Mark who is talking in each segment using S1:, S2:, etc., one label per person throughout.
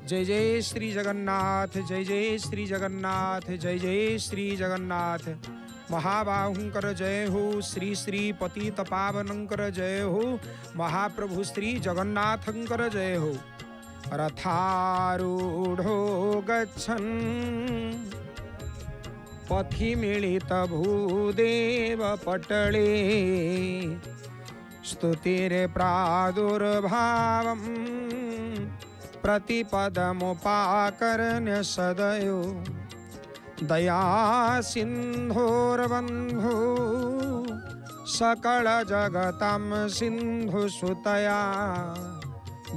S1: जय जय श्री जगन्नाथ, जय जय श्री जगन्नाथ, जय जय श्री जगन्नाथ। महाबाहुंकर जय हो, श्री श्री पतित पावनंकर जय हो, महाप्रभु श्री जगन्नाथंकर जय हो। रथारूढ़ो गच्छन् पथि मिलित भूदेव पटले स्तुतिरे प्रादुर्भावम् प्रतिपदमुपाकर्ण्य सदयो दया सिन्धोर्बन्धु सकल जगतं सिन्धु सुतया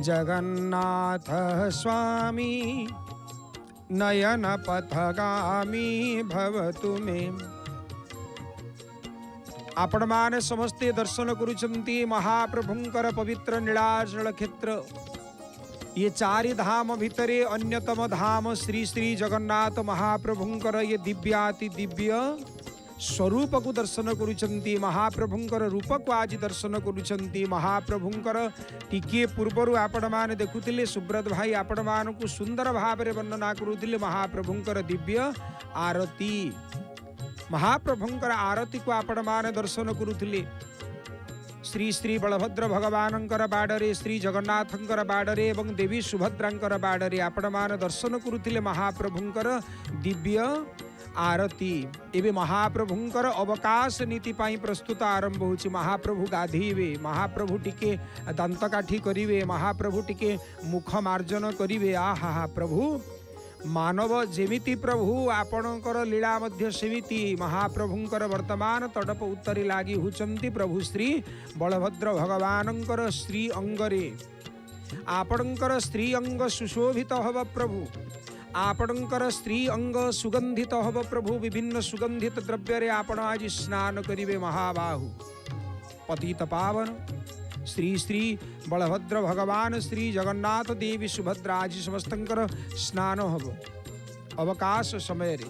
S1: जगन्नाथ स्वामी नयन पथगामी भवतु मे। आपण माने समस्ते दर्शन करुचंती महाप्रभुंकर पवित्र नीलाचल क्षेत्र। ये चारि धाम भितरे अन्यतम धाम श्री श्री जगन्नाथ महाप्रभुंकर ये दिव्याति दिव्य स्वरूप को दर्शन करुचंती। महाप्रभुंकर रूप को आज दर्शन करुचंती। महाप्रभुंकर टिके पूर्वर आपण माने देखुथिले सुब्रत भाई आपण मान को सुंदर भाव रे वर्णना करुथिले महाप्रभुंकर दिव्य आरती। महाप्रभुंकर आरती को आपण माने दर्शन करुथिले। श्री श्री बलभद्र भगवानंकर बाडरे, श्री जगन्नाथंकर बाडरे एवं देवी सुभद्रांकर बाडरे आपण मान दर्शन करुथिले महाप्रभुंकर दिव्य आरती। एवं महाप्रभुंकर अवकाश नीति पाई प्रस्तुत आरंभ होछि। महाप्रभु गाधीवे, महाप्रभु टिके दंत काठी करिवे, महाप्रभु टिके मुख मार्जन करिवे। आहा प्रभु मानव जेमिति प्रभु आपणकर लीला मध्य सेमिति महाप्रभुंकर वर्तमान तडप उत्तरी लागी हुचंती प्रभु श्री बलभद्र भगवानंकर श्री अंगरे। आपणकर श्री अंग सुशोभित हव प्रभु, आपणकर स्त्री अंग सुगंधित हव प्रभु। विभिन्न सुगंधित द्रव्य रे आपण आज स्नान करिवे महाबाहु। पतित पावन श्री श्री बलभद्र भगवान श्री जगन्नाथ देवी सुभद्रा आज समस्तंकर स्नान हब। अवकाश समय रे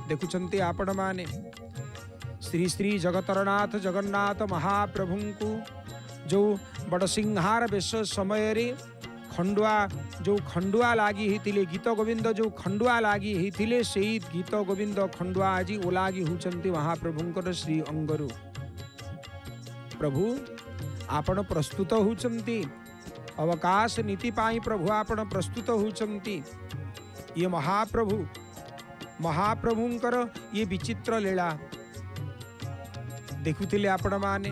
S1: देखुचंती आपण माने श्री श्री जगतरनाथ जगन्नाथ महाप्रभु को जो बड़सिंहार बेश समय रे खंडुआ जो खंडुआ लागी होते गीत गोविंद जो खंडुआ लागी होते से गीत गोविंद खंडुआ आज ओलागी होचंती महाप्रभुंकर श्री अंगरु। प्रभु आपण प्रस्तुत होचंती अवकाश नीति पाई प्रभु आपण प्रस्तुत होचंती। ये महाप्रभु महाप्रभुंकर ये विचित्र लीला देखुथिले आपण माने।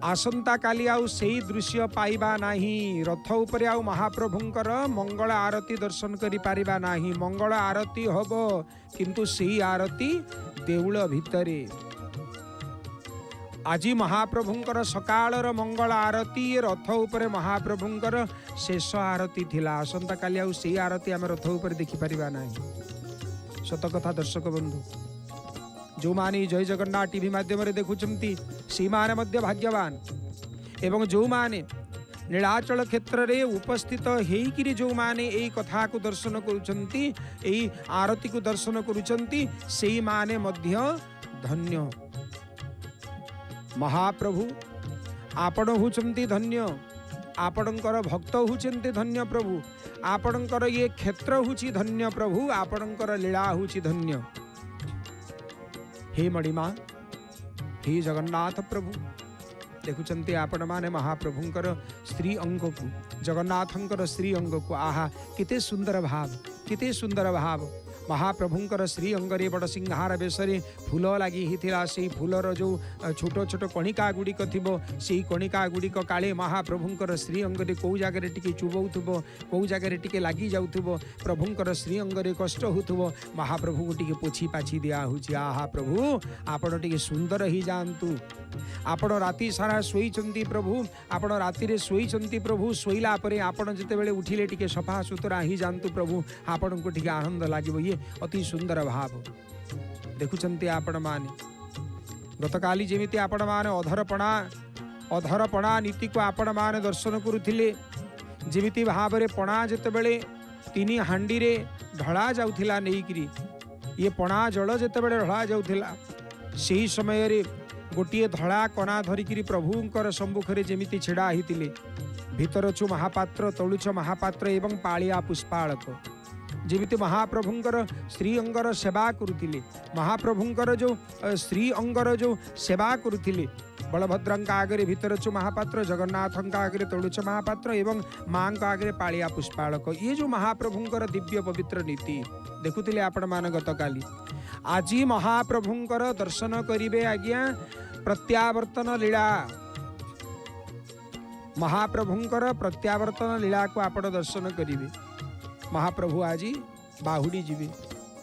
S1: आसंता काली आउ सेही दृश्य पाइबा नाही। रथ उपरे आउ महाप्रभुंकर मंगल आरती दर्शन करि पारिबा नाही। मंगल आरती हबो किंतु सेही आरती देउळ भितरे। आज महाप्रभुंकर सकाळर मंगल आरती रथ उपरे महाप्रभुंकर शेष आरती थिला। आसंता काली आउ सेही आरती आम रथ उपरे देखि पारिबा नाही। सत कथा दर्शक बंधु, जो माने जय जगन्नाथ टीवी माध्यम रे देखुचंती सी माने मध्य भाग्यवान। एवं जो माने नीलाचल क्षेत्र रे उपस्थित हेइकिरी जो माने एई कथा को दर्शन करुचंती, एई आरती को दर्शन करुचंती, सेई माने मध्य धन्य। महाप्रभु आपण हुचंती धन्य, आपणकर भक्त हुचंती धन्य प्रभु, आपणकर ये क्षेत्र हुची धन्य प्रभु, आपणकर लीला हुची धन्य। हे मणिमा, हे जगन्नाथ प्रभु देखुचंती आपण माने महाप्रभुंकर श्री अंग को, जगन्नाथंकर श्री अंग को। आहा किते सुंदर भाव, किते सुंदर भाव। महाप्रभुंकर श्री अंगरे बड़ सिंहार बेसरे फूल लगी हिथिला। से फूलर जो छोट छोट कणिका गुड़िक थिबो, सेही कणिका गुड़िक काले महाप्रभुंकर श्री अंगरे कौ जगह टिके चुबौथुबो, कौ जगह टिके लागी जाउथुबो। प्रभुंकर श्री अंगरे कष्ट होथुबो, महाप्रभु को टिके पोछी पाछी दिया हुची। आहा प्रभु आपण टिके सुंदर ही जानतु। आपण राति सारा सोईचंती प्रभु, आपण राति रे सोईचंती प्रभु। सोईला परे आपण जते बेले उठिले टिके सफा सुतरा ही जानतु प्रभु, आपण को टिके आनंद लागिबो। ये अति सुंदर भाव देखुचंती आपण माने। गतकाली जेमिति आपण माने अधरपणा नीति को आपण माने दर्शन करुथिले। जेमिति भाव रे पणा जते बेले तीनी हांडी रे ढळा जाउथिला नेइकरी, ये पणा जल जते बेले ढळा जाउथिला, सेही समय रे गोटे धड़ा कणा धरिकी प्रभुंकर सम्मुखें जमिति छिड़ा होते भितरछु महापात्र तलुछ महापात्र एवं पालिया पुष्पाड़क जेमिति महाप्रभुंकर श्री अंगर सेवा करुथिले महाप्रभुंकर जो श्री अंगर जो सेवा करुथिले बलभद्रंका आगे भितरछु महापात्र जगन्नाथंका आगे तलुछ महापात्र एवं माँ का आगे पालिया पुष्पाड़क ये जो महाप्रभुंकर दिव्य पवित्र नीति देखुथिले आपण मान गत काली आज महाप्रभुंकर दर्शन करिवे आज्ञा प्रत्यावर्तन लीला महाप्रभुंकर प्रत्यावर्तन लीला को आपण दर्शन करिवे महाप्रभु आज बाहुड़ी जीवे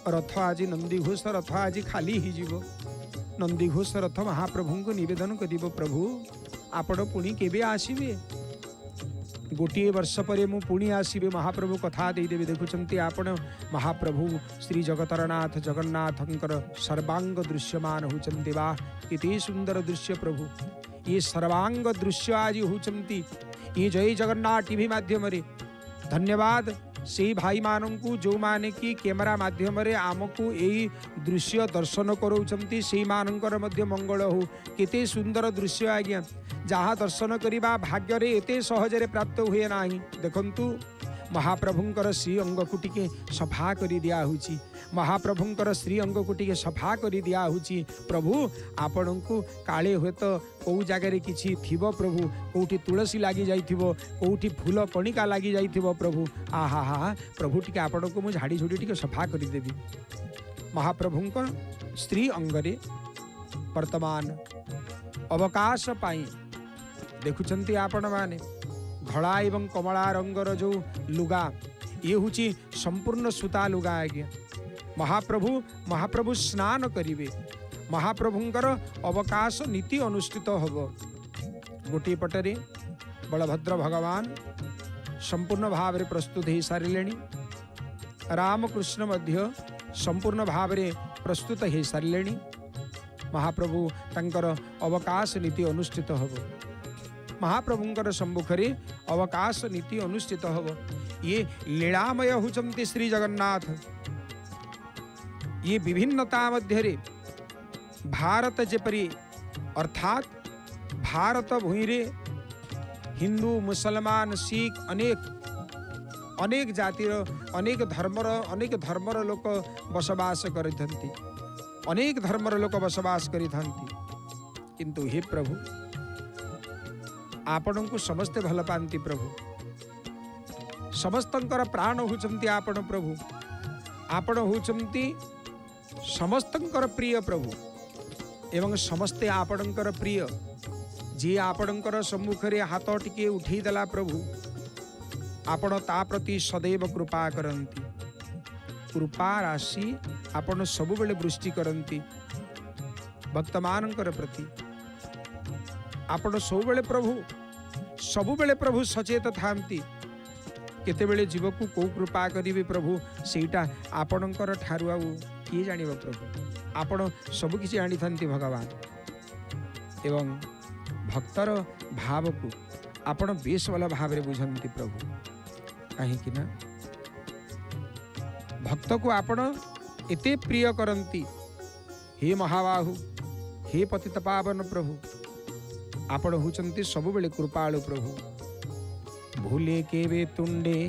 S1: रथ आज नंदीघोष रथ आज खाली ही जीव नंदीघोष रथ महाप्रभु को निवेदन करिबो प्रभु आपण पुणी केबे आसीबे गोटे वर्ष पर मु पुणी आसीबे महाप्रभु कथा देदेवे देखुचंती आपण महाप्रभु श्री जगतरनाथ जगन्नाथंकर सर्वांग दृश्यमान होचंती बा इति सुंदर दृश्य प्रभु ये सर्वांग दृश्य आज होचंती ये जय जगन्नाथ टीवी माध्यम रे धन्यवाद से भाई मानू जो माने कि कैमरा माध्यम रे आमको यही दृश्य दर्शन करोचंती से मानकर मध्य मंगल हो केते सुंदर दृश्य आज्ञा जहाँ दर्शन करिबा भाग्य रे एते सहजरे प्राप्त हुए नाही देखंतु महाप्रभुंकर श्री अंग को टिके सफा करि दिया हुची महाप्रभुंकर श्री अंग को टिके सफा करि दिया हुची प्रभु आपण को काले हुए तो कौ जगार किछि थिबो प्रभु कोठी तुलसी लागी जाइथिबो कोठी फूल कणिका लागी जाइथिबो प्रभु आहा हा प्रभु टिके आपण को मु झाड़ी झुड़ी टिके सफा करि देबी महाप्रभुंकर श्री अंगरे वर्तमान अवकाश पाई देखुचंती आपण माने धड़ा एवं कमला रंगर जो लुगा ये हूँ संपूर्ण सूता लुगा आज्ञा महाप्रभु स्नान करिवे महाप्रभुंकर अवकाश नीति अनुष्ठित हब गोटे पटरे बलभद्र भगवान संपूर्ण भाव में प्रस्तुत हो सारे रामकृष्ण मध्य संपूर्ण भाव में प्रस्तुत हो सारे महाप्रभु तंकर अवकाश नीति अनुष्ठित हब महाप्रभुंकर सम्मुखरे अवकाश नीति अनुष्ठित हब ये लीलामय होचंती श्री जगन्नाथ ये विभिन्नता मध्य भारत जेपरी अर्थात भारत भूइरे हिंदू मुसलमान सिख अनेक जातिर अनेक धर्मर लोक बसवास करिथंती अनेक धर्मर लोक बसवास करिथंती किंतु हे प्रभु आपण को समस्ते भल पाती प्रभु समस्तंकर प्राण होचंती आपण प्रभु आपण होचंती समस्तंकर प्रिय प्रभु एवं समस्ते आपणकर प्रिय जी आपणकर सम्मुखरे हाथ टिके उठेई देला प्रभु आपण ता प्रति सदैव कृपा करंती कृपा राशि आपण सब बेले वृष्टि करंती भक्तमानंकर प्रति आपण सब बेले प्रभु सचेत थांती केतेबेले जीव को कौ कृपा करिवे प्रभु सेटा आपणकर ठारु आउ किए जानिबो प्रभु आपण सब किछि आनी थांती भगवान एवं भक्तर भाव को आपण बेस वाला भाव रे बुझंती प्रभु काहे कि ना भक्त को आपण एते प्रिय करंती हे महाबाहु हे पतित पावन प्रभु आपण होचंती सब बेले कृपाळु प्रभु भूले केवे तुंडे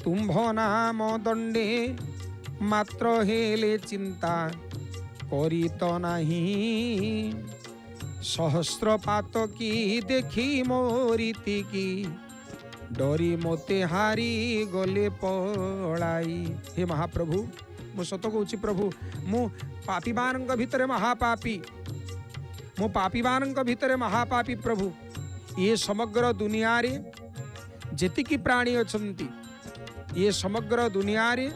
S1: तुम्भ नाम दंडे मात्र हेले चिंता करी तो नाही सहस्रपात की देखी मोरीति की डरी मोते हारी गले पलाई हे महाप्रभु मु सत कहूँ प्रभु मु पापी मान भितर महापापी मो पापी मान भितर महापापी प्रभु ये समग्र दुनिया रे जेतिकी प्राणी अछंती ये समग्र दुनिया रे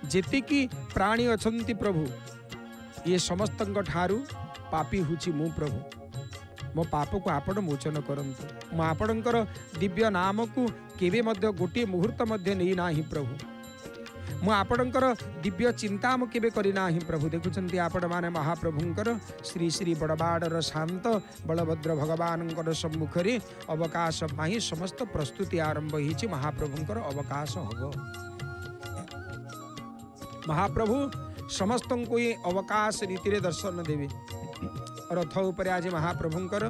S1: जेतिकी प्राणी अछंती प्रभु ये समस्त ठारू पापी हुची मु प्रभु मो पाप को आपण मोचन करंतु मो आपणकर दिव्य नाम को केबे मध्य गोटे मुहूर्त मध्य नहीं नाही प्रभु मु आपणकर दिव्य चिंता मु केबे करी नाही प्रभु देखुचंती आपण माने महाप्रभुंकर श्री श्री बड़बाड़र शांत बलभद्र भगवानंकर सम्मुखरे अवकाश पाई समस्त प्रस्तुति आरंभ हिची महाप्रभुंकर अवकाश हब महाप्रभु समस्त को ये अवकाश रीति रे दर्शन देवे रथ उपर आज महाप्रभुंकर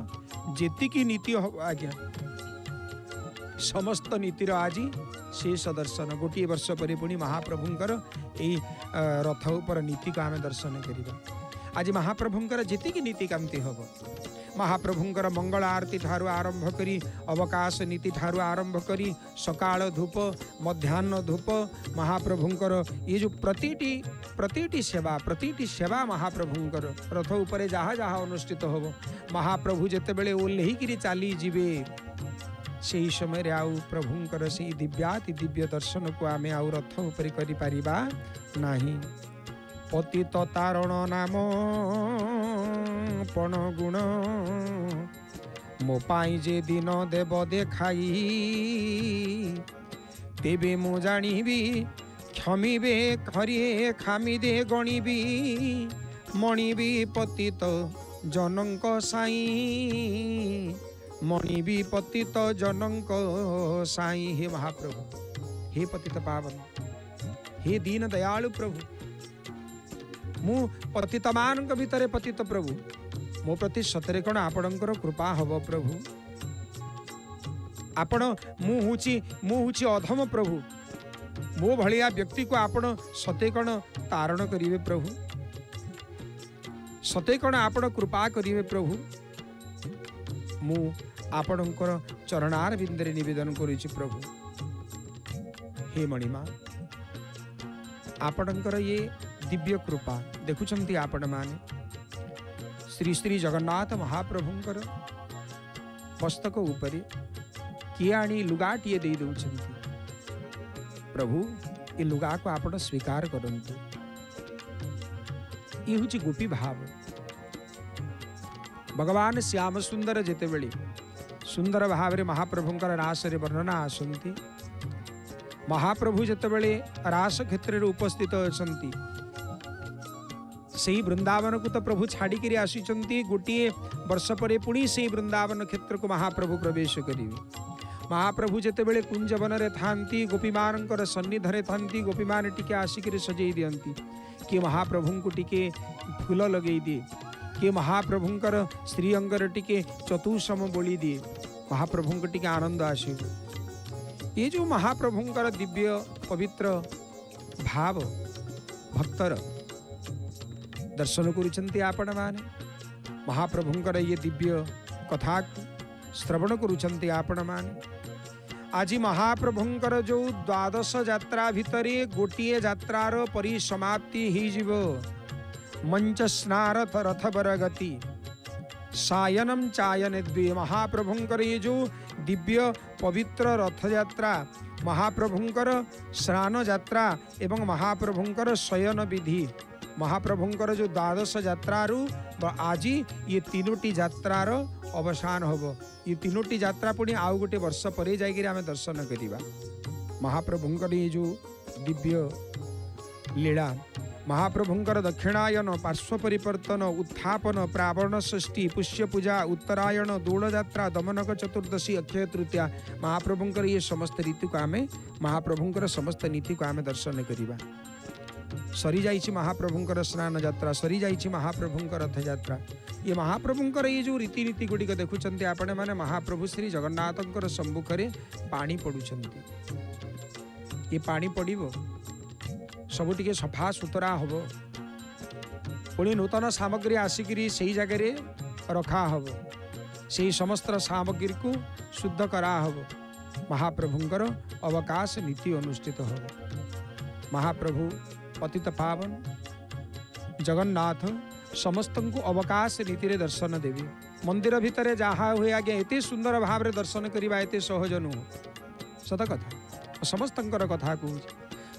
S1: जेतिकी नीति हम आज्ञा समस्त नीतिर आज शेष दर्शन गोटे वर्ष पर पुणी महाप्रभुंकर यही रथ उपर नीति को आम दर्शन करवा। आज महाप्रभुंकर जेतिकी नीति कामती हम महाप्रभुंकर मंगल आरती ठारू आरंभ करी अवकाश नीति ठारू आरंभ करी सकाळ धूप मध्याह्न धूप महाप्रभुंकर ये जो प्रतिटी सेवा महाप्रभुंकर रथ उपरे जहाँ जहाँ अनुष्ठित होब महाप्रभु जेतेबेले ओल्हेइकिरी चली जीवे से समय आउ प्रभुंकर से दिव्याति दिव्य दर्शन को आम आउ रथ उपरे करि परिबा नाही। पतित तारण नाम पण गुण मो पाई जे दिन देव देखाई तेबे मु जानिबी क्षमिबे हरिये खामिदे गणिबी मणिबी पतित जनक साई मणिबी पतित जनक साई। हे महाप्रभु हे पतित पावन हे दीन दयालु प्रभु मु पतित मान भितर पतित प्रभु मो प्रति सतरे कण आपणकर कृपा हब प्रभु आपण मुझी अधम प्रभु मो भलिया व्यक्ति को आपण सते कण तारण करिवे प्रभु सते कण आपण कृपा करिवे प्रभु मु आपणकर चरणार बिंदरे निवेदन करुछि प्रभु। हे मणिमा आपणकर ये दिव्य कृपा देखुचंती आपण माने श्री श्री जगन्नाथ महाप्रभुंकर मस्तक उपरे किए आनी लुगाटिए दे दउछंती प्रभु ये लुगा को आपण स्वीकार करंतु। ये हुची गोपी भाव भगवान श्याम सुंदर जेतेबेले सुंदर भाव रे महाप्रभुंकर रास रे वर्णना आसंती महाप्रभु जेतेबेले रास क्षेत्र रे उपस्थित अछंती से वृंदावन को तो प्रभु छाड़ी आसीचंती गोटे वर्ष पर पुणी से वृंदावन क्षेत्र को महाप्रभु प्रवेश करिवे। महाप्रभु जेतेबेले कुंजवन रे थांती गोपी मानकर सन्निधरे थांती गोपी मान टिके आसिक सजई दियंती कि महाप्रभु को टिके फूल लगे दिए कि महाप्रभुंकर श्री अंगर टिके चतुसम बोली दिए महाप्रभु को टिके आनंद आसे। ये जो महाप्रभुंकर दिव्य पवित्र भाव भक्तर दर्शन करुचंती आपण माने महाप्रभुंकर ये दिव्य कथा श्रवण करुचंती आपण माने। आज महाप्रभुंकर जो द्वादश यात्रा भितरे गोटिए यात्रार परिसमाप्ति ही जीव मंच स्नारथ रथ बरगति सायनम चायन द्वे। महाप्रभुंकर ये जो दिव्य पवित्र रथ यात्रा महाप्रभुंकर स्नान यात्रा एवं महाप्रभुंकर शयन विधि महाप्रभुंकर जो द्वादश यात्रारू आज ये तीनोटी यात्रार अवसान होब। ये तीनोटी यात्रा पुणी आउ गोटे वर्ष पर जाकर आम दर्शन करिबा। महाप्रभुंकर ये जो दिव्य लीला महाप्रभुंकर दक्षिणायन पार्श्व परिवर्तन उत्थापन प्रावण षष्ठी पुष्य पूजा उत्तरायण दौड़ यात्रा दमनक चतुर्दशी अक्षय तृतीया महाप्रभुंकर ये समस्त रीति को आम महाप्रभुंकर समस्त नीति को आम दर्शन करिबा। सरी जाइछि महाप्रभुंकर स्नान यात्रा सरी जाइछि महाप्रभुंकर रथ यात्रा। ये महाप्रभुंकर ये जो रीतिनीति गुड़िक देखुंत आपण मैंने महाप्रभु श्री जगन्नाथंकर सम्मुखरे पानी पड़ुछंती ये पानी पड़िबो सबु टिके सफा सुतरा हब पुणी नूतन सामग्री आसिकी से जगह रखा हब से समस्त सामग्री को शुद्ध करा हब महाप्रभुंकर अवकाश नीति अनुष्ठित हब। महाप्रभु पतित पावन जगन्नाथ समस्त को अवकाश नीति रे दर्शन देवी। मंदिर भितर जहाँ हुए आज्ञा एत सुंदर भाव रे दर्शन करवा एत सहज नुह सत कथा समस्तंकर कथा कहूँ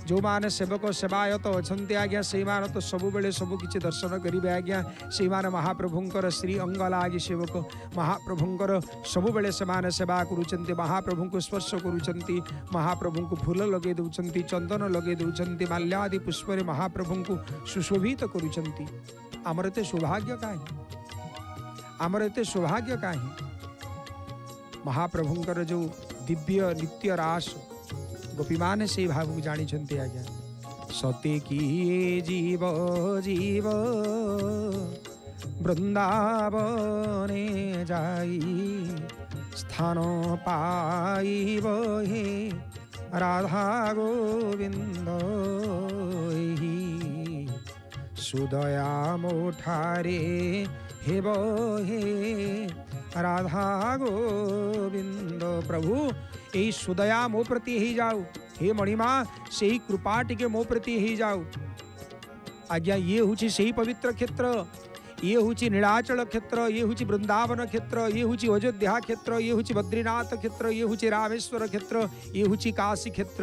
S1: जो माने सेवक सेवायत अच्छा आज्ञा से मान तो सब बेले सब किसी दर्शन करेंगे आज्ञा से माने महाप्रभुंकर श्री अंग लागी सेवक महाप्रभुंकर सब बेले से माने सेवा करुँच महाप्रभु को स्पर्श करुँच महाप्रभु को फूल लगे दौरान चंदन लगे दौरान माल्यादि पुष्प महाप्रभु को सुशोभित करुँच। आमर एते सौभाग्य काहे आमर एते सौभाग्य काहे महाप्रभुंकर जो दिव्य नित्य रास गोपीमान से भाव को जानी आज्ञा सते किए जीव जीव বৃন্দাবনে যাই স্থান পাইব হে রাধা গোবিন্দ সুদয়া মোঠারে হেব হে রাধা গোবিন্দ। প্রভু এই সুদয়া মো প্রতি হি যাও, हे मणिमा सेही कृपा टिके मो प्रति ही जाओ। आज्ञा ये हुची सेही पवित्र क्षेत्र, ये हुची नीलाचल क्षेत्र, ये हुची वृंदावन क्षेत्र, ये हुची अयोध्या क्षेत्र, ये हुची बद्रीनाथ क्षेत्र, ये हुची रामेश्वर क्षेत्र, ये हुची काशी क्षेत्र,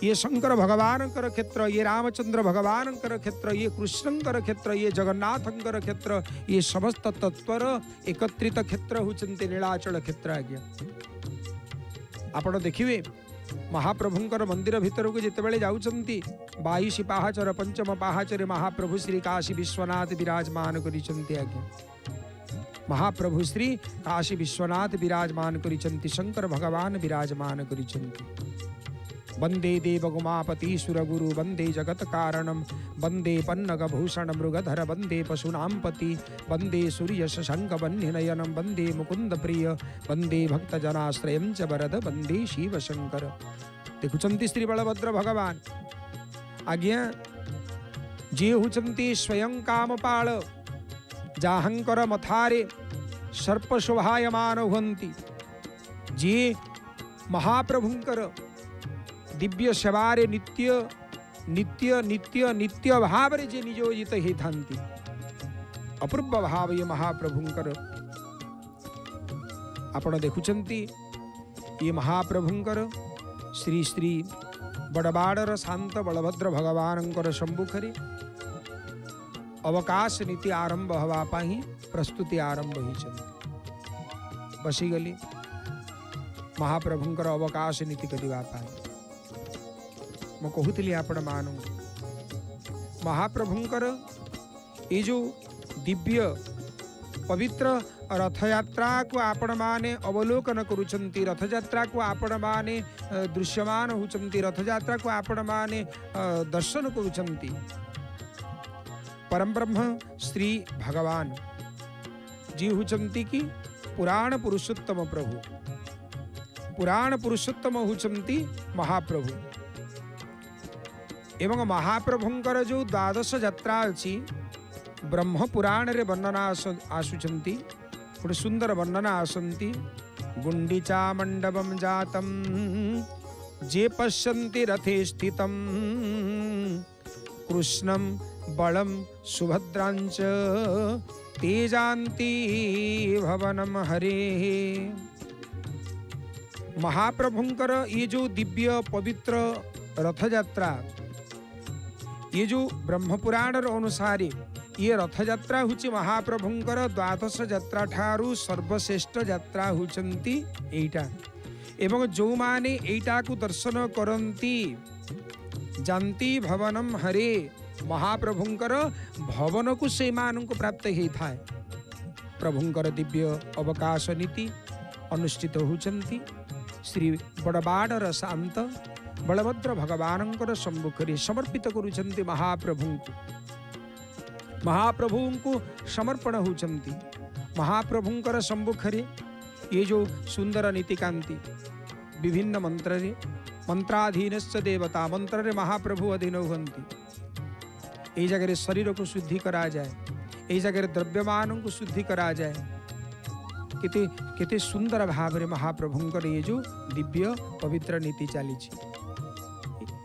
S1: ये शंकर भगवान क्षेत्र, ये रामचंद्र भगवान क्षेत्र, ये कृष्णंकर क्षेत्र, ये जगन्नाथंकर क्षेत्र, ये समस्त तत्वर एकत्रित क्षेत्र हुचंती नीलाचल क्षेत्र। आज्ञा आपण देखिए महाप्रभुंकर मंदिर भितर को जितेबाला जाउछंती 22 पाहाचर पंचम पाहाचरे महाप्रभु श्री काशी विश्वनाथ विराजमान करिसंती। आज्ञा महाप्रभु श्री काशी विश्वनाथ विराजमान करिसंती, शंकर भगवान विराजमान करिसंती। वंदे देवगुमापति सुरगुरु वंदे जगत कारणम वंदे पन्नग भूषण मृगधर वंदे पशूनां पति वंदे सूर्य शशंक वन्यनयनम वंदे मुकुंद प्रिय वंदे भक्तजनाश्रयं च वरद वंदे शिव शंकर। देखुचंती श्री बलभद्र भगवान। आज्ञा जे हुचंती स्वयं कामपाल जाहंकर मथारे सर्प शोभायमान हुंती, जे महाप्रभुंकर दिव्य सेवारे नित्य नित्य नित्य नित्य भाव रे जे नियोजित हे थांती। अपूर्व भाव ये महाप्रभुंकर आपण देखुचंती। ये महाप्रभुंकर श्री श्री बड़बाड़र शांत बलभद्र भगवानंकर सम्मुखरे अवकाश नीति आरंभ हवा पाही प्रस्तुति आरंभ होइछंती। बसीगली महाप्रभुंकर अवकाश नीति करिवा पाही मु कहूली आपण मान महाप्रभुंकर ये जो दिव्य पवित्र रथयात्रा को आपण माने अवलोकन करुचंती, रथयात्रा को आपण माने दृश्यमान होचंती, रथयात्रा को आपण माने दर्शन करुचंती। परम ब्रह्म श्री भगवान जी होचंती कि पुराण पुरुषोत्तम प्रभु, पुराण पुरुषोत्तम होचंती महाप्रभु। एवं महाप्रभुंकर जो द्वादश यात्रा अच्छी ब्रह्म पुराण रे वर्णना आसुचंती। गोटे सुंदर वर्णना आसंती। गुंडीचा मंडपम जातम जे पश्यन्ति रथे स्थितम कृष्णम बलम सुभद्रांच तेजान्ति भवनम हरे। महाप्रभुंकर ये जो दिव्य पवित्र रथ यात्रा, ये जो ब्रह्मपुराण अनुसार ये रथ यात्रा होची महाप्रभुंकर द्वादश यात्रा ठारू सर्वश्रेष्ठ यात्रा होचंती एटा। एवं जो माने एटा को दर्शन करंती जानती भवनम हरे, महाप्रभुंकर भवन को से मान को प्राप्त ही थाए। प्रभुंकर दिव्य अवकाश नीति अनुष्ठित होचंती श्री बड़बाड़र शांत बलभद्र भगवानंकर सम्मुखरे समर्पित करुचंती। महाप्रभु को समर्पण होचंती। महाप्रभुंकर सम्मुखरे ये जो सुंदर नीतिकांति विभिन्न मंत्र रे मंत्राधीनस्य देवता मंत्र रे महाप्रभु अधीन हुंती। ए जगह शरीर को शुद्धि करा जाए, ए जगह द्रव्यमान को शुद्धि करा जाए। केते केते सुंदर भाव रे महाप्रभुंकर ये जो दिव्य पवित्र नीति चली।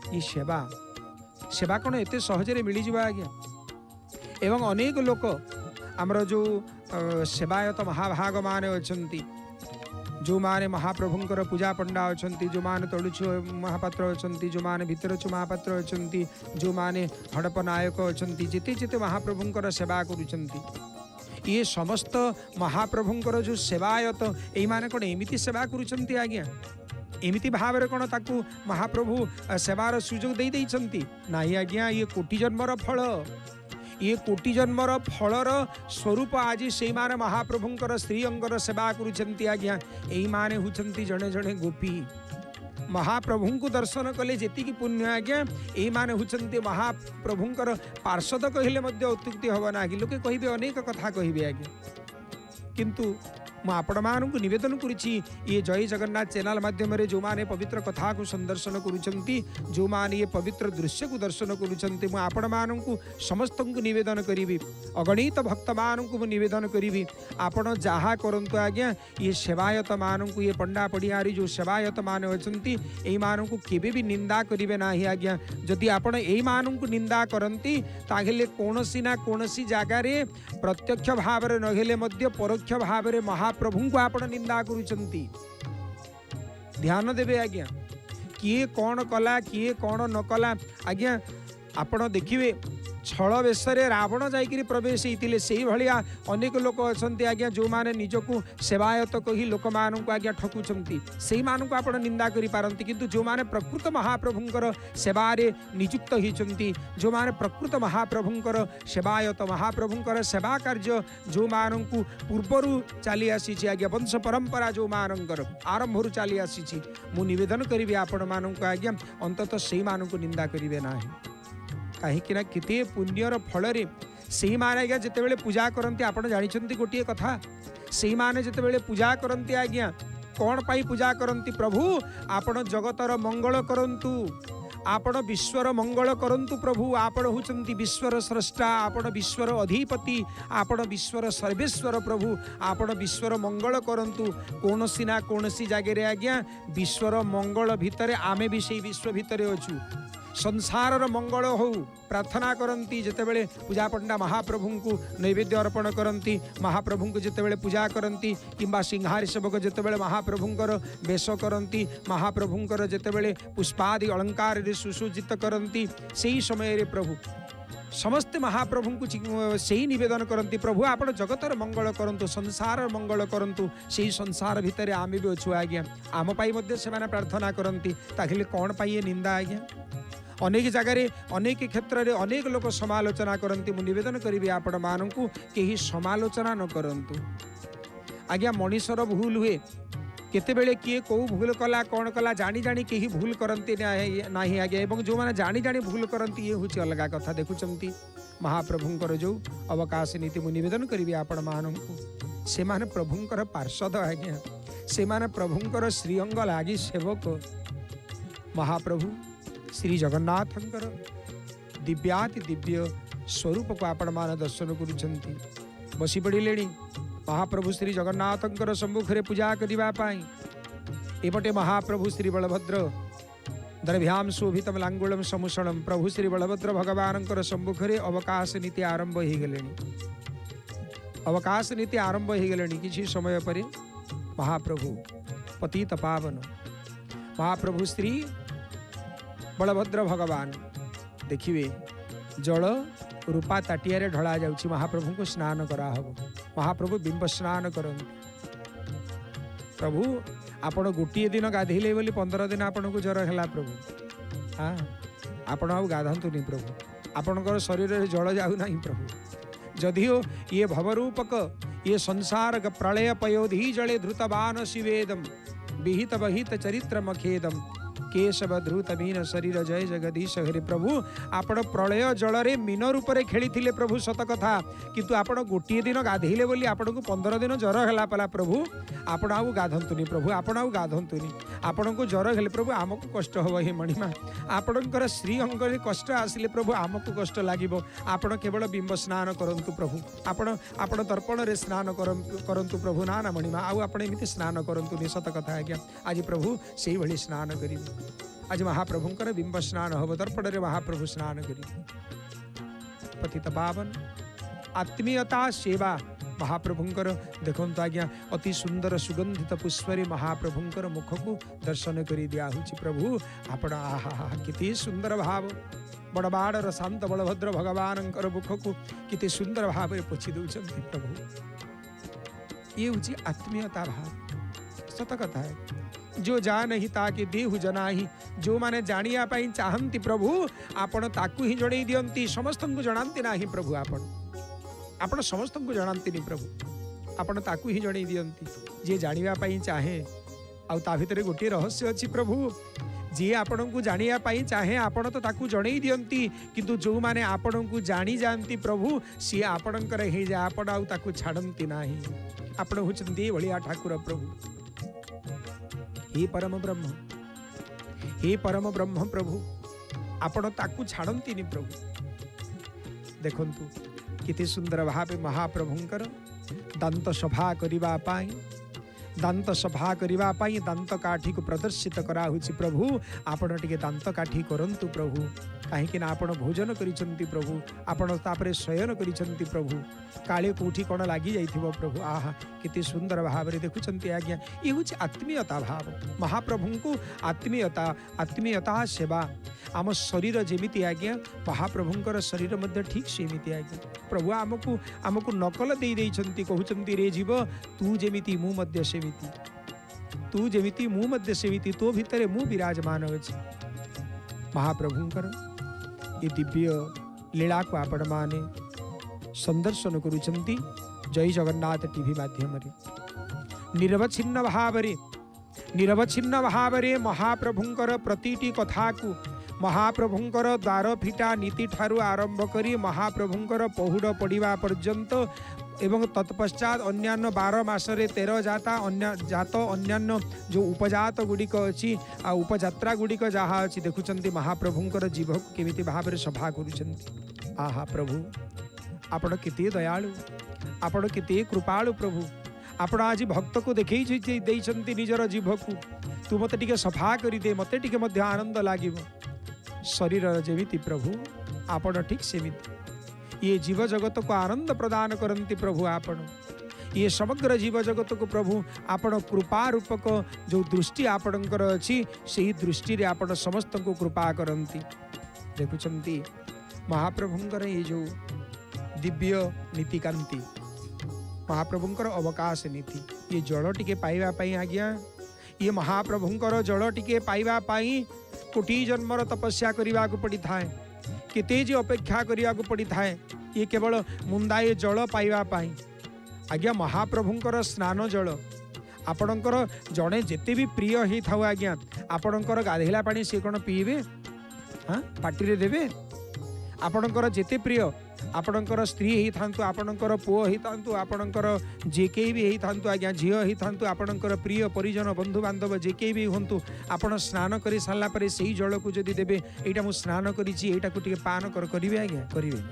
S1: ये सेवा सेवा कौन एते सहजरे मिली जावा आज्ञा। एवं अनेक लोक आमर जो सेवायत महाभाग माने अछंती, जो माने महाप्रभुंकर पूजा पंडा अछंती, जो माने तळुछु महापात्र अछंती, जो माने भितरछु महापात्र अछंती, जो माने हड़प नायक अछंती, जेते जेते महाप्रभुंकर सेवा करुचंती। ये समस्त महाप्रभुंकर जो सेवायत एई माने कोन एमिति सेवा करुचंती आज्ञा। एमिति भाव रे कोन ताकू महाप्रभु सेवार सुजोग देई दैछंती नाही आज्ञा। ये कोटि जन्मर फल, ये कोटि जन्मर फलर स्वरूप आज से माने महाप्रभुंकर श्री अंगर सेवा करुचंती आज्ञा। एई माने हुचंती जणे जणे गोपी, महाप्रभु को दर्शन कले जेतिकी पुण्य आज्ञा यही माने होचंती महाप्रभुंकर पार्षद कहले मध्य अत्युक्ति हब ना कि लोके कहिबे अनेक कथा कहिबे आज्ञा किंतु मु आपण मानू निवेदन करुच्ची ये जय जगन्नाथ चैनल माध्यम जो माने पवित्र कथा को संदर्शन करुचंती जो माने ये पवित्र दृश्य को दर्शन करुचंती मु आपण मानू समस्त को निवेदन करी अगणित भक्त मानू निवेदन करी आपण जहा करंतु आज्ञा ये सेवायत मानू ये पंडा पड़ियारी जो सेवायत मान अछंती एई मानू केबे भी निंदा करिवे नाही आज्ञा जदि आपण एई मानू निंदा करंती ताहेले कोनोसी ना कोनोसी जागा रे प्रत्यक्ष भाव रे नहेले मध्य परोक्ष भाव रे महाप्रभु को आपण निंदा करुचंती ध्यान देबे आज्ञा किए कौन कला किए कौन न कला आज्ञा आपण देखिए छल बेशरे रावण जाइकरी प्रवेश होते से भाया अनेक लोक अच्छा आज्ञा जो माने निजको सेवायत कही लोक मानू आज्ञा ठकुचंती से मानू आप निंदा करि पारंती किंतु जो माने प्रकृत महाप्रभुंकर सेवारे नियुक्त होती जो माने प्रकृत महाप्रभुंकर सेवायत महाप्रभुंकर सेवा कार्य जो मानू पूर्वर चली आसी आज्ञा वंश परंपरा जो मानकर आरंभ चली आसी मु निवेदन करी आपण मानू आज्ञा अंततः से मानू निंदा करेंगे ना कहीं केते पुण्यर फल से माने आज्ञा जिते पूजा करती आप जानते गोटे कथा से माने जिते पूजा करती आज्ञा कौन पाई पूजा करती प्रभु आपण जगतर मंगल करंतु आपण विश्वर मंगल करंतु प्रभु आपण होचंती विश्वर स्रष्टा आपण विश्वर अधिपति आपण विश्वर सर्वेश्वर प्रभु आपण विश्वर मंगल करंतु कोनोसी ना कोनोसी जागे आज्ञा विश्वर मंगल भितर आमे भी से विश्व भितर अछु संसार मंगल हो प्रार्थना करती जितेबले पूजा पंडा महाप्रभु को नैवेद्य अर्पण करती महाप्रभु को जितेबले पूजा करती किंबा सिंहारी सेवक जितेबले महाप्रभुंकर वेश करती महाप्रभुंकर जितेबले पुष्पादि अलंकार सुसज्जित करती से समय रे प्रभु समस्ते महाप्रभु को से निवेदन करती प्रभु आप जगतर मंगल करंतु संसार मंगल करंतु से संसार भितर आमे भी अच्छु आज्ञा आम पाई मध्य से प्रार्थना करती ताकि कौन पाई निंदा आज्ञा अनेक जगार अनेक क्षेत्र में अनेक लोक समालोचना करती मु निवेदन करी आपण मानू कहीं समालोचना न करंतु आज्ञा मनीषर भूल हुए केतेबेले किए कौ भूल कला कौन कला जानी जानी कहीं भूल करती ना आज्ञा एवं जो मैंने जानी जानी भूल करती ये हूँ अलग कथा देखुंत महाप्रभुंकर जो अवकाश नीति मु निवेदन करी आपण मानू से माने प्रभुंकर पार्षद आज्ञा से माने प्रभुंकर श्रीअंग लागी सेवक महाप्रभु श्री जगन्नाथंकर दिव्याति दिव्य स्वरूप को आपण मान दर्शन करुछंती बसी पड़े महाप्रभु श्री जगन्नाथंकर सम्मुख रे पूजा करिबा पाई एपटे महाप्रभु श्री बलभद्र द्रव्याम शोभितम लांगुलम समुषणम प्रभु श्री बलभद्र भगवानंकर सम्मुख रे अवकाश नीति आरंभ हो गले अवकाश नीति आरंभ हो गले किसी समय पर महाप्रभु पतित पावन महाप्रभु श्री बलभद्र भगवान देखिए जल रूपा ताटिया रे ढला जाउछि महाप्रभु को स्नान करा हबो महाप्रभु बिंब स्नान करन प्रभु आपण गोटे दिन गाधेले बोली 15 दिन आपण को जर हैला प्रभु हाँ आपण आ गाधंतु नहीं प्रभु आपणकर शरीर रे जल जाउ नहीं प्रभु जदियो ये भवरूपक ये संसार प्रलय पयोधि जले धृतवान शिवेदम विहित वहित चरित्र मखेदम केशव ध्रुत मीन शरीर जय जगदीश हरि प्रभु आपण प्रलय जल रे मीन रूप रे खेली थिले प्रभु सत कथा किंतु आपण गोटे दिन गाधेले बोली आपण को 15 दिन जर हैला पला प्रभु आपण आउ गाधंतुनी प्रभु आपण आउ गाधंतुनी आपण को जर हेले प्रभु आमको कष्ट हबो हे मणिमा आपणकर श्री अंग रे कष्ट आसिले प्रभु आमको कष्ट लागिबो आपण केवल बिंब स्नान करंतु प्रभु आपण दर्पण रे स्नान करंतु प्रभु ना ना मणिमा आउ आपण एमिति स्नान करंतु नि सत कथा आज्ञा आज प्रभु सेही भली स्नान करिबो आज महाप्रभुंकर बिंब स्नान हब दर्पण रे महाप्रभु स्नान करी पतित पावन आत्मीयता सेवा महाप्रभुंकर देखंतु आज्ञा अति सुंदर सुगंधित पुष्परे महाप्रभुंकर मुख को दर्शन करी दिया हुछि प्रभु आपण आहा किति सुंदर भाव बड़बाड़ शांत बलभद्र भगवानंकर मुख को किति सुंदर भाव रे पोछि दउछंती प्रभु ये हुछि आत्मीयता भाव सत कथा है जो जान ही ताकि देहु जनाही जो माने जानिया पाई चाहंती प्रभु आपण ताकू ही जणई दियंती समस्त को जणांती नाही प्रभु आपण समस्त को जणांती नहीं प्रभु आपण ताकू ही जणई दियंती जे जानिया पाई चाहे आउ ता भितर गोटे रहस्य अच्छी प्रभु, जी आपण को जानिया पाई चाहे आपण तो ताकू जणई दियंती, किंतु जो माने आपण को जानी जानती प्रभु सी आपणकर हे जा आपण आउ ताकू छाड़ती नाही। आपण होचंती भलिया ठाकुर प्रभु। हे परम ब्रह्म, हे परम ब्रह्म प्रभु, आपण ताकू छाड़ती नि प्रभु। देखंतु किति सुंदर भावे महाप्रभुंकर दांत सभा करिबा पाई, दांत सभा करिबा पाई दांत काठी को प्रदर्शित करा हुछि प्रभु। आपण टिके दांत काठी करंतु प्रभु, काहेकि ना आपण भोजन करिसंती प्रभु, आपण तापरे शयन करिसंती प्रभु, काले कोठी कोन लागी जाइथिबो प्रभु। आहा किति सुंदर भावरे देखुचंती आज्ञा। ये हुछि आत्मीयता भाव, महाप्रभु को आत्मीयता, आत्मीयता सेवा। आम शरीर जेमिति आज्ञा महाप्रभुंकर शरीर मध्य ठीक सेमिति आज्ञा। प्रभु आमको आमको नकल दे देइछंती, कहउछंती रे जीव तू जेमिति मु मध्य सेमिति, तू जेमिति मु मध्य सेमिति, तो भितरे मु विराजमान अछि। महाप्रभुंकर ये दिव्य लीला को आपण माने संदर्शन करुचंती जय जगन्नाथ टीवी माध्यम रे। निरवच्छिन्न भावरे, निरवच्छिन्न भावरे महाप्रभुंकर प्रतिटी कथा को, महाप्रभुंकर द्वार फिटा नीति ठारू आरंभ करी महाप्रभुंकर पहुड़ पड़िबा पर्यंत एवं तत्पश्चात अन्यान्य 12 मासरे 13 जाता अन्यान्य जो उपजात गुड़िक अच्छी आ उपजात्रा गुड़िक जहाँ अच्छी देखुंत महाप्रभुंकर जीव को केमिति भाव सभा करुछंती। आहा प्रभु आपण केते दयालु, आपण केते कृपालु प्रभु। आपण आज भक्त को देखै देइछंती निजर जीव को, तू मते टिके सफा करि दे, मते टिके मध्य आनंद लागिबो। शरीर जेमिति प्रभु आपण ठीक सेमिति ये जीव जगत को आनंद प्रदान करंती प्रभु। आपण ये समग्र जीव जगत को प्रभु आपण कृपा रूपक जो दृष्टि आपणकर अछि सेही दृष्टि रे आपण समस्त को कृपा करंती। देखुचंती महाप्रभुंकर ये जो दिव्य नीतिकांति, महाप्रभुंकर अवकाश नीति, ये जल टिके पाइबा पाई आज्ञा, ये महाप्रभुंकर जल टिके पाइबा पाई कोटि जन्मर तपस्या करने को पड़ी थाए, केते जे अपेक्षा करने को पड़ी थाए। ये केवल मुंदाए जल पाइबा पाई आज्ञा। महाप्रभुंकर स्नान जल आपणकर जड़े जिते भी प्रिय ही थाउ आज्ञा, आपणकर गाधेला पानी से कौन पीबे, हाँ पार्टी रे देवे। आपणकर जिते प्रिय, आपणकर स्त्री ही थांतु, आपणकर पुओ ही थांतु, आपणकर जेके भी ही थांतु आज्ञा, झील ही थांतु, आपणकर प्रिय परिजन बंधु बांधव जेके भी हुंतु, आपण स्नान करि सारला परे सेही जल को जदि देबे, एटा मु स्नान करिछि एटा को टिके पान करिवे आज्ञा, करिवे।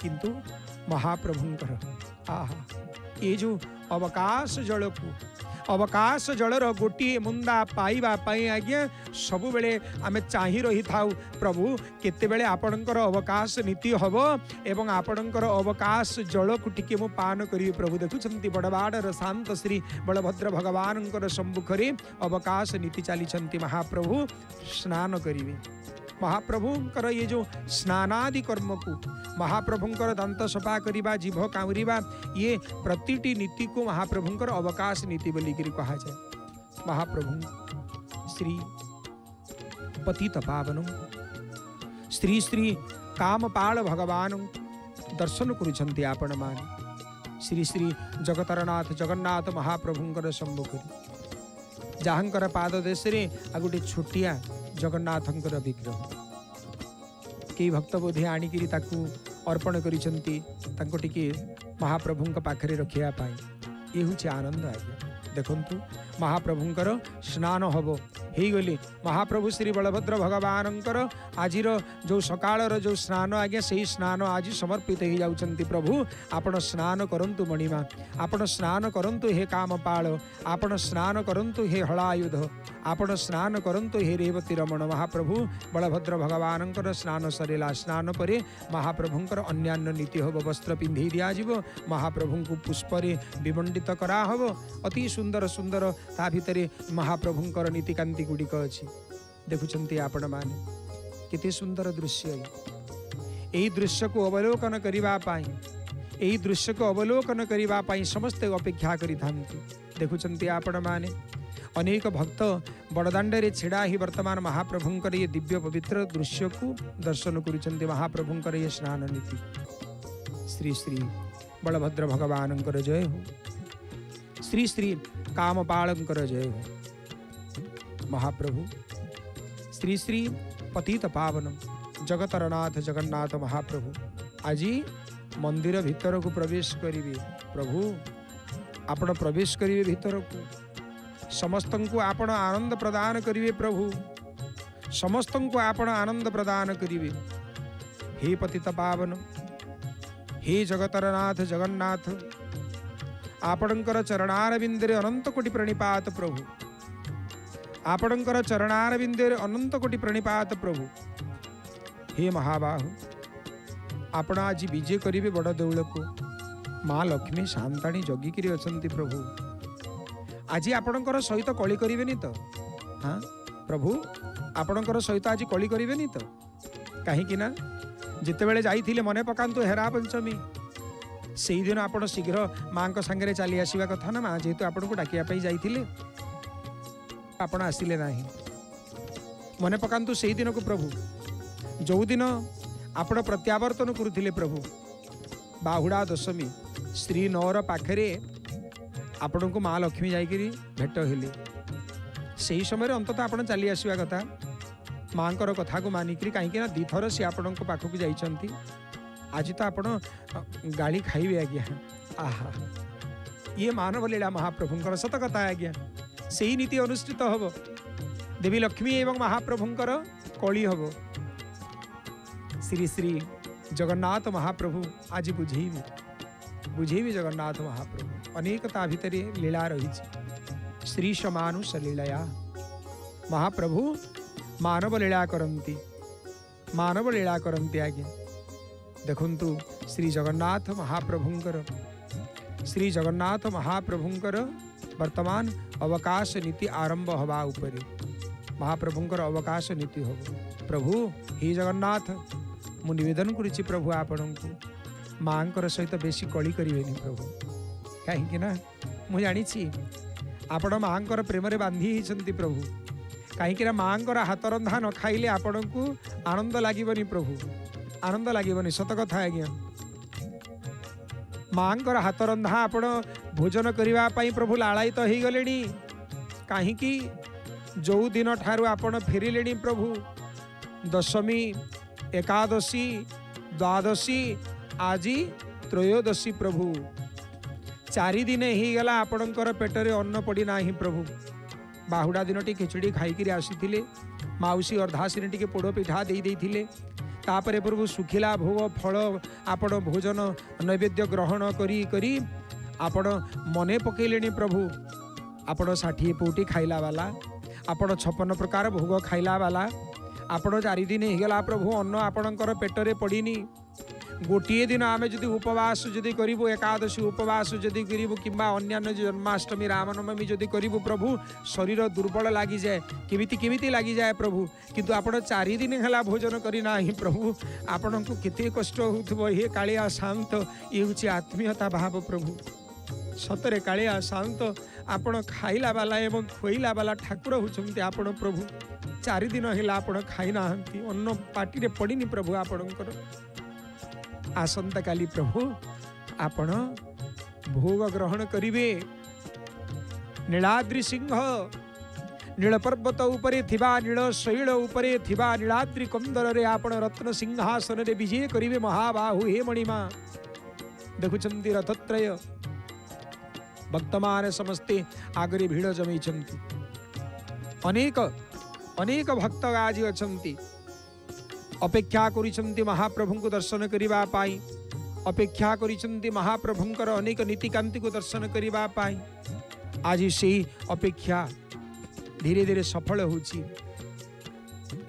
S1: किंतु महाप्रभुंकर आहा ये जो अवकाश जल को, अवकाश जलर गोटे मुंदा पाइबा पाई आज्ञा सबु बेले आमे चाहि रही थाउ प्रभु केते आपणकर अवकाश नीति हब एवं आपणकर अवकाश जल को टिके मु पान करी प्रभु। देखुछंती बड़बाड़र शांत श्री बलभद्र भगवानकर सम्मुखरे अवकाश नीति चली महाप्रभु स्नान करिवे। महाप्रभुंकर ये जो स्नानादि कर्म को, महाप्रभुंकर दांत सफा करिबा, जीभ काउरिबा, ये प्रतिटी नीति को महाप्रभुंकर अवकाश नीति बोली कहा जाए। महाप्रभु श्री पतित पावन श्री श्री कामपाल भगवान दर्शन करुछंती आपण मान श्री श्री जगतरनाथ जगन्नाथ महाप्रभुंकर सम्मुख जहाँकर पाद देश रे आ गोटे छोटिया जगन्नाथंकर विग्रह कई भक्त बोधे आनिकी ताकू अर्पण करिसंती तांको टिके महाप्रभुंक पाखरे रखिया पाई। ये हुछि आनंद आज्ञा। देखंतु महाप्रभुंकर स्नान हब हे गली महाप्रभु श्री बलभद्र भगवानंकर आजिर जो सकाळर जो स्नान आज्ञा से स्नान आज समर्पित हो जाउछंती। प्रभु आपण स्नान करंतु मणिमा, आपण स्नान करंतु हे कामपाल, आपण स्नान करंतु हे हलायुध, आपण स्नान करंतु हे रेवती रमण। महाप्रभु बलभद्र भगवानंकर स्नान सरेला, स्नान परे महाप्रभुंकर अन्यान्य नीति हब, वस्त्र पिंधि दिया जीव, महाप्रभु को पुष्परे विमंडित करा हब। अति सुंदर सुंदर ता भितरे महाप्रभुंकर नीतिकांति गुड़िक अच्छी। देखुंत आपण माने केते सुंदर दृश्य। यही दृश्य को अवलोकन करिबा पाई, यही दृश्य को अवलोकन करिबा पाई समस्ते अपेक्षा करि थांती। देखुंत आपण माने अनेक भक्त बड़दाण्ड रे छिड़ा ही वर्तमान महाप्रभुंकर ये दिव्य पवित्र दृश्य को दर्शन करुछंती। महाप्रभुंकर ये स्नान नीति श्री श्री बलभद्र भगवानंकर जय हो, श्री श्री कामपालंकर जय हो। महाप्रभु श्री श्री पतित पावन जगतरनाथ जगन्नाथ महाप्रभु आज मंदिर भितर को प्रवेश करिवे। प्रभु आपण प्रवेश करिवे भितर को, समस्त को आपण आनंद प्रदान करिवे। प्रभु समस्त को आपण आनंद प्रदान करिवे। हे पतित पावन, हे जगतरनाथ जगन्नाथ, आपणकर चरणारविंदे अनंत कोटि प्रणिपात। प्रभु आपणकर चरणारविंदे अनंत कोटि प्रणिपात। प्रभु हे महाबाहु, आपण आज विजय करिवे बड़ देउल को। माँ लक्ष्मी शांताणी जगिकी अछंती। प्रभु आज आपणकर सहित कली करेनि तो? हाँ प्रभु आपणकर सहित आज कली करेनि तो? कहीं ना जितेबले जाइथिले मने पकांतु हेरा पंचमी, से दिन आपण शीघ्र माँ सांगे चली आसवा कथा ना। माँ जेहेतु आपन को डाकिया जाइथिले आपण आसिले नाही, मने पकांतु से दिन को। प्रभु जो दिन आपण प्रत्यावर्तन करुथिले प्रभु बाहुड़ा दशमी श्री नौर पाखरे आपण को माँ लक्ष्मी जाइकरी भेट हेले, से समय अंततः आपण चली आसवा कथा माँ कथा को मानिकी। कहीं दीथर सी आपण पाखक जाइछंती। आज तो आपण गाड़ी खाइबे आज्ञा। आहा ये मानव लीला महाप्रभुंकर सत कथा आज्ञा। से ही नीति अनुष्ठित हब। देवी लक्ष्मी एवं महाप्रभुंकर कली हब। श्री श्री जगन्नाथ महाप्रभु आज बुझेबी जगन्नाथ महाप्रभु अनेकता भितर लीला रही। श्री समानुष लीलया महाप्रभु मानव लीला करती, मानव लीला करती। आज्ञा देखंतु श्री जगन्नाथ महाप्रभुंकर वर्तमान अवकाश नीति आरंभ हवा उपरे। महाप्रभुंकर अवकाश नीति हो। प्रभु हे जगन्नाथ मु निवेदन करुच्ची प्रभु आपण को माँ सहित बेसी कली करेनि। प्रभु कहीं मु जानी आपण माँ प्रेम बांधी होती। प्रभु कहीं माँ हाथ रंधा न खाइले आपण को आनंद लगनी। प्रभु आनंद लगनी सत कथा आज्ञा। माँ हाथ रंधा आपण भोजन करने प्रभु लालायित हो गले। कहीं जो दिन ठारू आपण फेरिले प्रभु दशमी एकादशी द्वादशी आज त्रयोदशी प्रभु 4 दिन ही गला आपणकर पेटरे अन्न पड़ना। प्रभु बाहुड़ा दिन टी खिचड़ी खाई आसी माउसी अर्धाश्री टी पोड़ पिठा दे तापरे प्रभु सुखिला भोग फल आपण भोजन नैवेद्य ग्रहण करी आपण मने पकईले। प्रभु आपण 60 पौटी खाइला वाला, आपण 56 प्रकार भोग खाइला वाला, आपण 4 दिन होगला प्रभु अन्न आपणकर पेटरे पड़नी। गोटे दिन आमे जदि उपवास जदि करिबो, एकादशी उपवास जदि करिबो किंबा अन्यान्य जन्माष्टमी रामनवमी जदि करिबो प्रभु शरीर दुर्बल लागी जाए, केमिति लागी जाए प्रभु। किंतु आपण 4 दिन हला भोजन करिना ही प्रभु आपण को केते कष्ट होथबो। हे कालिया शांत ये होची आत्मीयता भाव। प्रभु सतरे कालिया शांत आपण खाइला वाला एवं खोइला वाला ठाकुर होचंती आपण। प्रभु 4 दिन हला आपण खाइ नाहंती, अन्न पाटी रे पड़िनी प्रभु आपणकर। आसंता काली प्रभु आपण भोग ग्रहण करिवे। नीलाद्रि सिंह नील पर्वत उपरे थिबा नील शैल उपरे थिबा नीलाद्रि कंदर रे आपण रत्न सिंहासन रे विजय करिवे। महाबाहु हे मणिमा देखुचंती रथत्रय भक्तमान समस्ते आगरे भीड़ जमी। अनेक अनेक भक्त आज अछंती अपेक्षा करिसंती महाप्रभु को दर्शन करिबा पाई, अपेक्षा करिसंती महाप्रभुंकर अनेक नीतिकांति को दर्शन करिबा पाई। आज से अपेक्षा धीरे धीरे सफल होची।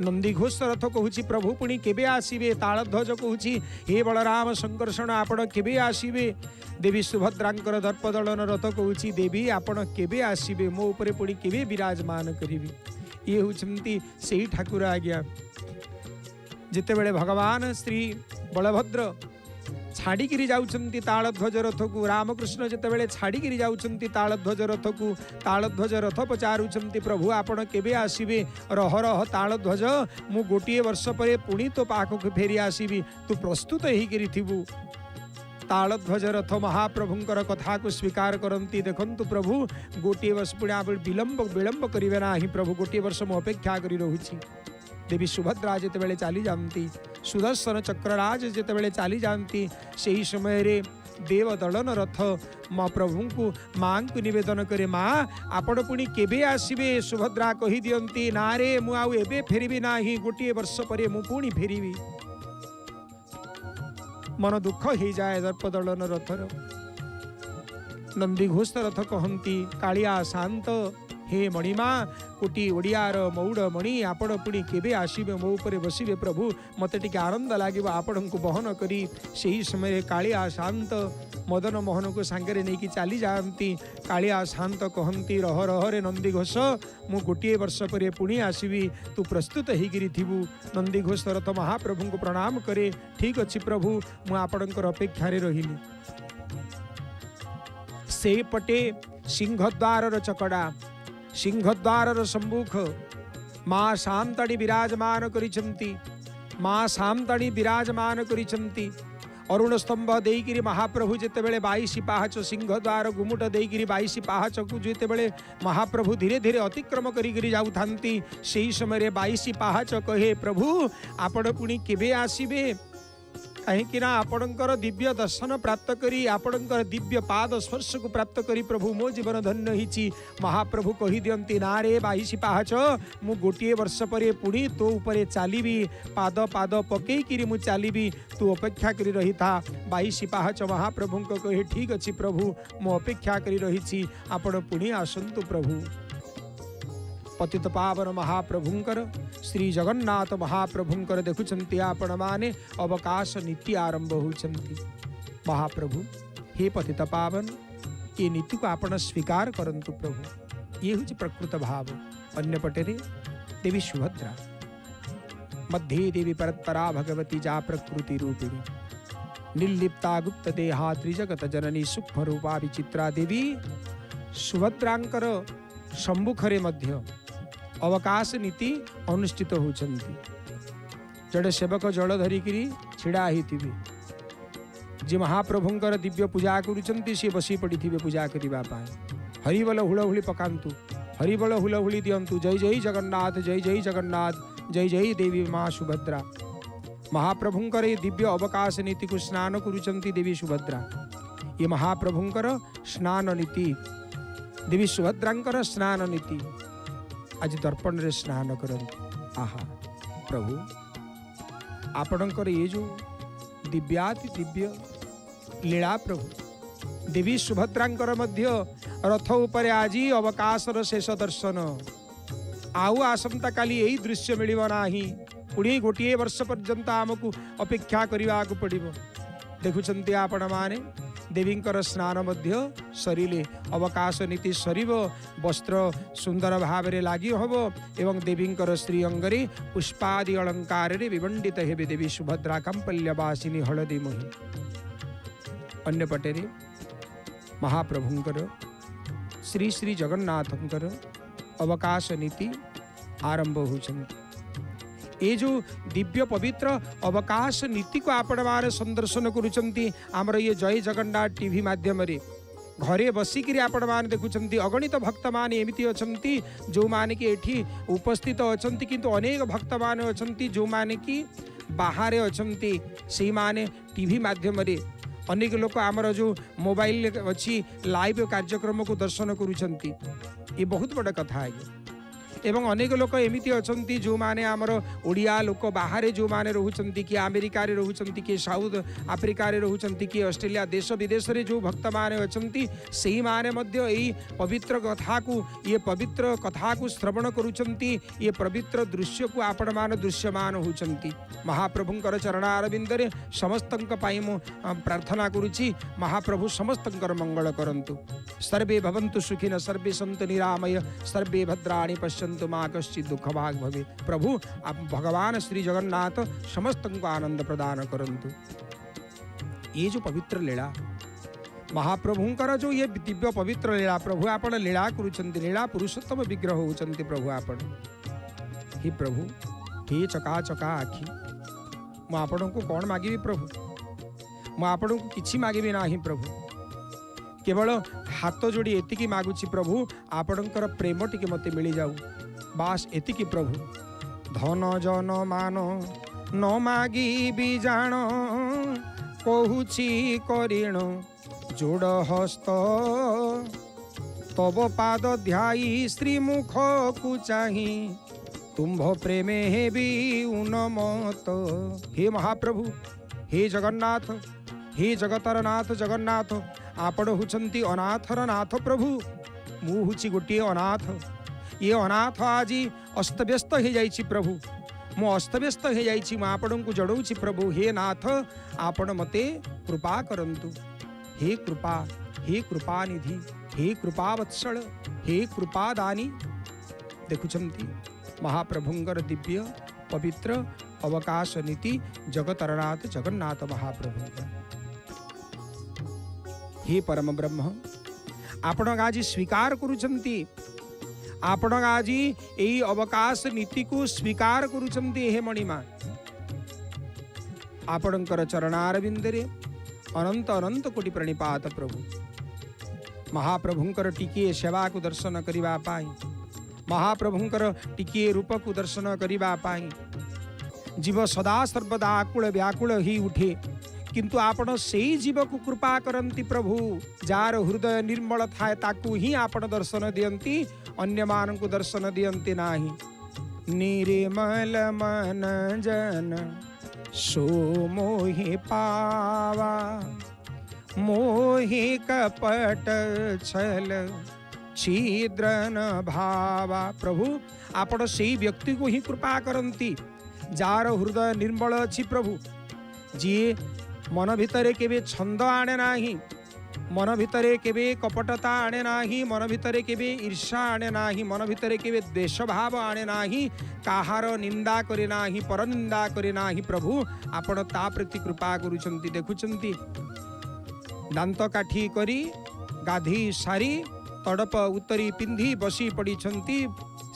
S1: नंदीघोष रथ कहूची प्रभु पुणी केबे आसीबे। तालध्वज कहूची हे बलराम संकर्षण आपण केबे आसीबे। देवी सुभद्रांकर दर्पदलन रथ कहूची देवी आपण केबे आसीबे, मो उपरे पुणी केबे विराजमान करिबे। ये होचंती सेही ठाकुर आज्ञा। जितेबेले भगवान श्री बलभद्र छाड़िकी जाउछंती तालध्वज रथ को, रामकृष्ण जितेबेले छाड़िकी जाउछंती तालध्वज रथ को, तालध्वज रथ पचारुछंती प्रभु आपण केबे आसीबे। रह रह तालध्वज मु गोटे वर्ष परे पुणी तो पाखक फेरी आसीबी, तू प्रस्तुत ही करिथिबु। तालध्वज रथ महाप्रभुंकर कथा को स्वीकार करती। देखंतु प्रभु गोटे वर्ष पुणा विलंब करिवे नाही। प्रभु गोटे वर्ष मु अपेक्षा करी रहुछि। देवी सुभद्रा जिते बेले चली जाती, सुदर्शन चक्रराज जिते बेले चली जाती, से समय रे देव दलन रथ माँ प्रभु को माँ को निवेदन करे, माँ आपण पुणी केबे आसीबे? सुभद्रा कही दियंती, ना रे मु आउ एबे फेरिबी नाही, गोटे वर्ष परे मु पुणी फेरिबी। मन दुख हो जाए दर्प दलन रथर। नंदीघोष रथ कहती, कालिया शांत हे मणिमा कोटी ओडियार मौड़ मणि, आपण पुणी केबे आसीबे मो उपरे बसिबे? प्रभु मते टिके आनंद लागिबो आपण को बहन करी। सेही समय कालिया शांत मदन मोहन को सांगरे नहीं कि चली जाती। कालिया शांत कहती, रह रह रे नंदीघोष, मु गोटे वर्ष पर पुणी आसबि, तू प्रस्तुत होकर थिबु। नंदीघोष रथ महाप्रभु को प्रणाम करे, ठीक अच्छी प्रभु मु आपणकर अपेक्षारे रहिली। से पटे सिंहद्वार चकड़ा, सिंहद्वार सम्मुख माँ शांताणी विराजमान करिसंती। माँ शांताणी विराजमान करिसंती। अरुण स्तंभ देइकिरी महाप्रभु जेते बेले 22 पाहाच सिंहद्वार गुमुट देइकिरी 22 पाहाच को जेते बेले महाप्रभु धीरे धीरे अतिक्रम करिकिरी जाउ थांती। सेही समय रे 22 पाहाच कहे, प्रभु आपण पुणी केबे आसीबे? कहीं आपणकर दिव्य दर्शन प्राप्त करी, आपणकर दिव्य पाद स्पर्श को प्राप्त करी प्रभु मो जीवन धन्य हिची। महाप्रभु कही दियंती, ना रे 22 पाहाच मु गोटे वर्ष परे पुणी तो उपरे चालिबी, पाद पाद पकईकिरी मु चालिबी, तू अपेक्षा करी रही था। 22 पाहाच महाप्रभु को कहे, ठीक अच्छी प्रभु मु अपेक्षा करी रही, आपण पुणी आसंतु प्रभु। पतित पावन महाप्रभुंकर श्री जगन्नाथ महाप्रभुंकर देखुचंती आपण माने अवकाश नीति आरंभ होचंती। महाप्रभु हे पतित पावन, ये नीति को आपण स्वीकार करंतु प्रभु। ये होची प्रकृत भाव। अन्य पटेरे देवी सुभद्रा, मध्ये देवी परत्परा भगवती जा प्रकृति रूपिणी, निर्लिप्ता गुप्त देहा त्रिजगत जननी सूक्ष्म रूपा विचित्रा देवी सुभद्रांकर सम्मुखरे मध्य अवकाश नीति अनुष्ठित होचंती। जड़े सेवक जल धरिकी छिड़ा होइथिबे, जे महाप्रभुंकर दिव्य पूजा करुचंती सी बसी पड़ी पूजा करबा पाए। हरिबल हुलहुली पकांतु, हरिबल हुलहुली दियंतु, जय जय जगन्नाथ, जय जय जगन्नाथ, जय जय देवी माँ सुभद्रा। महाप्रभुंकर ये दिव्य अवकाश नीति को स्नान करुचंती देवी सुभद्रा। ये महाप्रभुंकर स्नान नीति, देवी सुभद्रांकर स्नान नीति आज दर्पण रे स्नान करंती। आहा प्रभु आपणकर ये जो दिव्याति दिव्य लीला प्रभु, देवी सुभद्रांकर मध्य रथ उपरे आजी अवकाशर शेष दर्शन। आउ आसंता काली यही दृश्य मिलिବ नाही, पुणी गोटे वर्ष पर्यंत आमको अपेक्षा करने को पड़िबो। देखुचंती आपण माने देवींकर स्नान मध्य सरिले, अवकाश नीति सरिब, वस्त्र सुंदर भाव रे लागि हबो एवं देवींकर श्री अंगरे पुष्पादि अलंकार रे विवंडित हेबे देवी सुभद्रा कंपल्यवासिनी हळदी मोहि। अन्य पटेरे महाप्रभुंकर श्री श्री जगन्नाथंकर अवकाश नीति आरंभ होचंती। ये जो दिव्य पवित्र अवकाश नीति को आपण माने संदर्शन करुचंती। आमर ये जय जगन्नाथ टीवी माध्यम रे घरे बसिकी आपण माने देखुचंती। अगणित भक्त माने एमिति अछंती जो माने कि एठी उपस्थित अछंती, किंतु अनेक भक्त माने अछंती जो माने कि बाहर अछंती। सेही माने टीवी माध्यम रे अनेक लोक आमर जो मोबाइल अच्छी लाइव कार्यक्रम को दर्शन करुचंती। ये बहुत बड़ा कथा है। एवं अनेक लोक एमिति अछंती जो माने आमर ओडिया लोक बाहर जो माने रहउचंती, कि अमेरिका रे रहउचंती, कि साउथ अफ्रिका रे रहउचंती, कि ऑस्ट्रेलिया देश विदेश रे जो भक्त माने अछंती, सेही माने मध्य एई पवित्र कथा को, ये पवित्र कथा को श्रवण करुचंती। ये पवित्र दृश्य को आपण मान दृश्यमान होचंती। महाप्रभुंकर चरणारविंद रे समस्तंक पाई मु प्रार्थना करुची, महाप्रभु समस्तंकर मंगल करंतु। सर्वे भवन्तु सुखिनः, सर्वे सन्तु निरामय, सर्वे भद्राणि पश्यन्तु मा कश्चित् दुःख भाग् भवे। प्रभु आप भगवान श्री जगन्नाथ समस्त को आनंद प्रदान करंतु। ये जो पवित्र लीला महाप्रभुंकर जो ये दिव्य पवित्र लीला, प्रभु आपण लीला करुचंती, लीला पुरुषोत्तम विग्रह होचंती। प्रभु आपण हे प्रभु हे चका चका आखि, मु आपण को कौन मागिबी प्रभु? ମୁଁ ଆପଣଙ୍କୁ କିଛି ମାଗିବି ନାହିଁ ପ୍ରଭୁ, କେବଳ ହାତ ଯୋଡ଼ି ଏତିକି ମାଗୁଛି ପ୍ରଭୁ, ଆପଣଙ୍କର ପ୍ରେମ ଟିକେ ମୋତେ ମିଳିଯାଉ, ବାସ୍ ଏତିକି ପ୍ରଭୁ। ଧନ ଜନ ମାନ ନ ମାଗିବି ଜାଣ, କହୁଛି କରିଣ ଯୋଡ଼ ହସ୍ତ, ତବ ପାଦ ଧ୍ୟାଇ ଶ୍ରୀମୁଖକୁ ଚାହିଁ, ତୁମ୍ଭ ପ୍ରେମେ ହେବି ଉନ୍ମତ୍ତ। हे महाप्रभु, हे जगन्नाथ, हे जगतर नाथ जगन्नाथ, आपण होचंती अनाथर नाथ प्रभु, मु हुची गोटे अनाथ। ये अनाथ आज अस्तव्यस्त हो जाइछि प्रभु, मु अस्तव्यस्त हो जाइछि, मु आपण को जड़ौछि प्रभु। हे नाथ, आपण मते कृपा करंतु। हे कृपा, हे कृपा निधि, हे कृपा वत्सल, हे कृपा दानी। देखुछंती महाप्रभुंकर दिव्य पवित्र अवकाश नीति जगतरनाथ जगन्नाथ महाप्रभु। हे परम ब्रह्म, आपण आज स्वीकार करुचंती, आपण आज यही अवकाश नीति को स्वीकार करुचंती। हे मणिमा, आपणकर चरणारविंदरे अनंत अनंत कोटि प्रणिपात प्रभु। महाप्रभुंकर टिकिए सेवा को दर्शन करिबा पाई, महाप्रभुंकर टिकिए रूप को दर्शन करिबा पाई जीव सदा सर्वदा आकुल व्याकुल ही उठे, किंतु आपण सेई जीव को कृपा करंती प्रभु। जार हृदय निर्मल थाए ताकू ही आपण दर्शन दियंती, अन्य मान को दर्शन दियंती नाही। निर्मल मन जन सो मोहि पावा, मोहि कपट छल छिद्र न भावा। प्रभु, आपण सेई व्यक्ति को ही कृपा करंती जार हृदय निर्मल अछि प्रभु, जी मन भितरे केबे छंद आणे नाही, मन भितरे केबे कपटता आणे नाही, मन भितरे केबे ईर्षा आणे नाही, मन भितरे केबे द्वेष भाव आणे नाही, काहार निंदा करे नाही, पर निंदा करे नाही। प्रभु, आपण ता प्रति कृपा करूछंती। देखुछंती दांत काठी करी गाधी सारी तड़प उत्तरी पिंधी बसी पड़ीछंती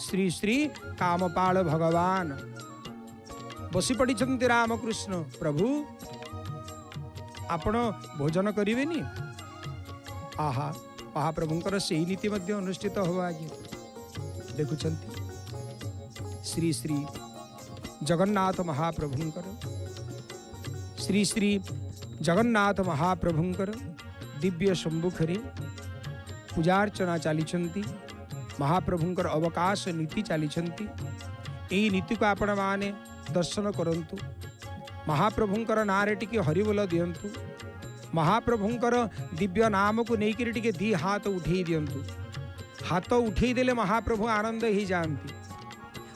S1: श्री श्री कामपाल भगवान, बसी पड़ीछंती रामकृष्ण। प्रभु, आपण भोजन करेनि? आहा, महाप्रभुंकर सेई नीति मध्य अनुष्ठित हो आज। देखुछंती श्री श्री जगन्नाथ महाप्रभुंकर, श्री श्री जगन्नाथ महाप्रभुंकर दिव्य सम्मुखरे पूजार्चना चलीछंती, महाप्रभुंकर अवकाश नीति चलीछंती। एई नीति को आपण माने दर्शन करंतु, महाप्रभुंकर नारे टिके हरिबोल दियंतु, महाप्रभुंकर दिव्य नाम को लेकर टिके दी हाथ उठे दियंतु। हाथ उठे देले महाप्रभु आनंद ही जानती,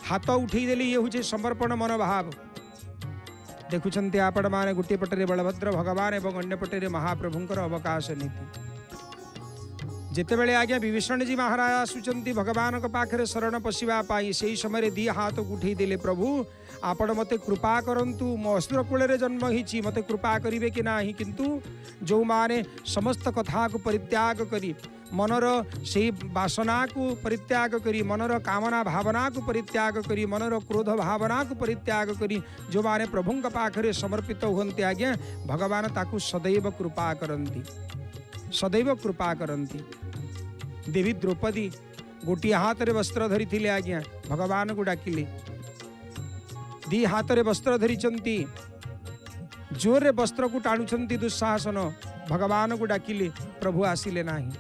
S1: हाथ उठे देले ये हुचे समर्पण मनोभाव। देखुछंती आपण माने गोटे पटरे बलभद्र भगवान एवं अन्य पटरे महाप्रभुंकर अवकाश नीति। जेतेबेले आज्ञा विभीषण जी महाराज आसुचंती भगवान को पाखरे शरण पशिबा पाई, सेई समय दी हाथ उठे देले प्रभु आपण मते कृपा करंतु, मो असुर कुल जन्म हिची, मते कृपा करिवे कि नाही। किंतु जो माने समस्त कथा को परित्याग करी, मनर से वासना को परित्याग करी, मनर कामना भावना को परित्याग करी, मनर क्रोध भावना को परित्याग करी, जो माने प्रभु पाखरे समर्पित हुंते आज्ञा भगवान ताकू सदैव कृपा करंती, सदैव कृपा करंती। देवी द्रौपदी गोटी हाथ रे वस्त्र धरी थिले आज्ञा भगवान को डाकिले, दी हाथ रे वस्त्र धरिचंती, जोर रे वस्त्र को टाणुचंती दुस्साहसन, भगवान को डाकिले प्रभु आसिले नाही।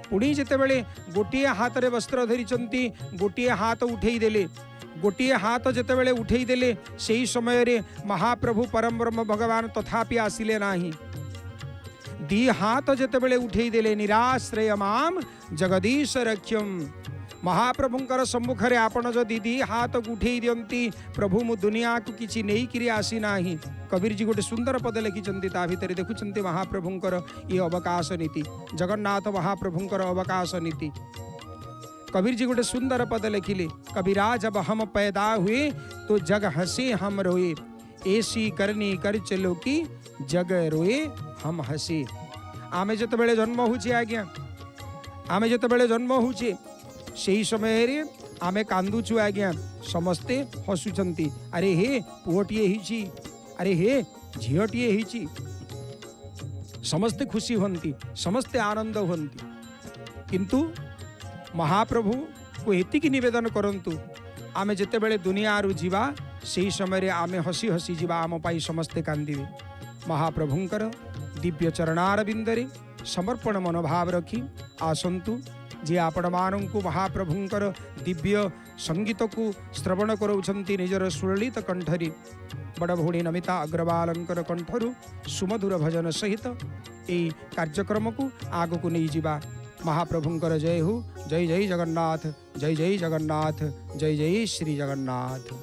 S1: पुणी जेतेबेले गोटे हाथ रे वस्त्र धरिचंती, गोटे हाथ उठेई देले, गोटे हाथ जेतेबेले उठेई देले सेही समय रे महाप्रभु परम ब्रह्म भगवान तथापि आसिले नाही। दी हाथ जेतेबेले उठेई देले निराश्रय माम जगदीश रक्षम। महाप्रभुंकर सम्मुखरे आपण जो दीदी हाथ उठेई दियंती प्रभु मु दुनिया को किछि नेई किरि आसी नाही। कबीर जी गोटे सुंदर पद लिखिचंती, ता भितरे देखुचंती महाप्रभुंकर ये अवकाश नीति, जगन्नाथ महाप्रभुंकर अवकाश नीति। कबीर जी गोटे सुंदर पद लिखिले, कबीरा जब हम पैदा हुए तो जग हंसे हम रोए, ऐसी करनी कर चलो कि जग रोए हम हंसे। आमे जेतेबेले जन्म होचे आज्ञा, आमे जेतेबेले जन्म होचे सेही समय रे आमे कांदुछु आज्ञा, समस्ते हसुचंती, अरे हे पुओटिए हिची, अरे हे झीटीए होती समस्ते खुशी होती समस्ते आनंद होती किंतु महाप्रभु को एतिकी निवेदन करंतु आमे जेते बेले दुनिया रु जीवा सेही समय आमे हसी हसी जीवा आम पाई समस्ते कांदिबे। महाप्रभुंकर दिव्य चरणार बिंदरे समर्पण मनोभाव रखी आसंतु जे आपण मानंकु महाप्रभुंकर दिव्य संगीत को श्रवण करोछंती निजर सुललित कंठरी बड़ भौणी नमिता अग्रवालंकर कंठरु सुमधुर भजन सहित ए कार्यक्रम को आग को नहीं जीवा। महाप्रभुंकर जय हो। जय जय जगन्नाथ, जय जय जगन्नाथ, जय जय श्री जगन्नाथ।